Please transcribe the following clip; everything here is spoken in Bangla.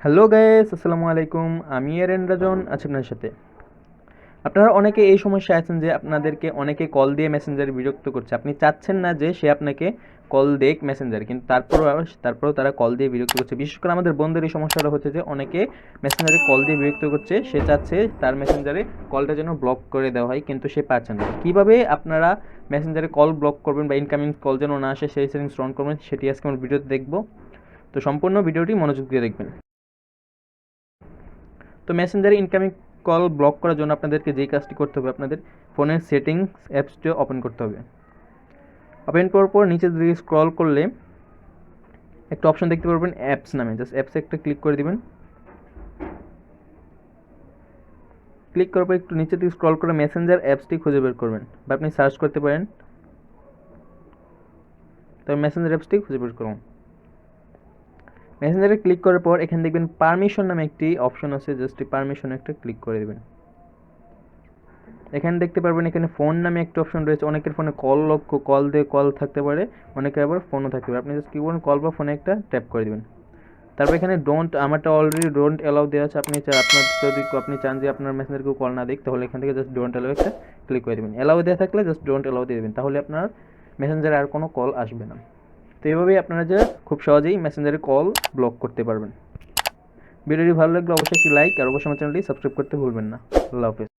হ্যালো গাইস, আসসালামু আলাইকুম। আমি রাজন আছি আপনার সাথে। আপনারা অনেকে এই সমস্যায় আছেন যে আপনাদেরকে অনেকে কল দিয়ে মেসেঞ্জারে বিরক্ত করছে। আপনি চাচ্ছেন না যে সে আপনাকে কল দেখ মেসেঞ্জারে, কিন্তু তারপরেও তারা কল দিয়ে বিরক্ত করছে। বিশেষ করে আমাদের বন্ধুদের এই সমস্যাটা হচ্ছে যে অনেকে মেসেঞ্জারে কল দিয়ে বিরক্ত করছে। সে চাচ্ছে তার মেসেঞ্জারে কলটা যেন ব্লক করে দেওয়া হয়, কিন্তু সে পারছে না। কীভাবে আপনারা মেসেঞ্জারে কল ব্লক করবেন বা ইনকামিং কল যেন না আসে সেই সেটিংস অন করবেন, সেটি আজকে আমার ভিডিওতে দেখব। তো সম্পূর্ণ ভিডিওটি মনোযোগ দিয়ে দেখবেন। তো মেসেঞ্জারে ইনকামিং কল ব্লক করার জন্য আপনাদেরকে যেই কাজটি করতে হবে, আপনাদের ফোনের সেটিংস অ্যাপসটি ওপেন করতে হবে। ওপেন করার পর নিচে দিকে স্ক্রল করলে একটা অপশন দেখতে পারবেন অ্যাপস নামে। জাস্ট অ্যাপসে একটা ক্লিক করে দিবেন। ক্লিক করার পর একটু নিচে দিকে স্ক্রল করে মেসেঞ্জার অ্যাপসটি খুঁজে বের করবেন, বা আপনি সার্চ করতে পারেন। তবে মেসেঞ্জার অ্যাপসটি খুঁজে বের করুন। মেসেঞ্জারে ক্লিক করার পর এখানে দেখবেন পারমিশন নামে একটি অপশন আছে। জাস্ট এই পারমিশনে একটা ক্লিক করে দেবেন। এখানে দেখতে পারবেন এখানে ফোন নামে একটা অপশন রয়েছে। অনেকের ফোনে কল থাকতে পারে, অনেকের আবার ফোনও থাকতে পারে। আপনি জাস্ট কি করবেন, কল বা ফোনে একটা ট্যাপ করে দেবেন। তারপর এখানে আমারটা অলরেডি ডোন্ট অ্যালাউ দেওয়া আছে। আপনি চান যে আপনার মেসেঞ্জার কেউ কল না দেখ, তাহলে এখান থেকে জাস্ট ডোন্ট অ্যালাউ একটা ক্লিক করে দেবেন। অ্যালাউ দেওয়া থাকলে জাস্ট ডোন্ট অ্যালাউ দিয়ে দেবেন, তাহলে আপনার মেসেঞ্জারে আর কোনো কল আসবে না। তো এইভাবেই আপনারা যে খুব সহজেই মেসেঞ্জারে কল ব্লক করতে পারবেন। ভিডিওটি ভালো লাগলে অবশ্যই একটি লাইক আর অবশ্যই আমার চ্যানেলটি সাবস্ক্রাইব করতে ভুলবেন না। আল্লাহ হাফেজ।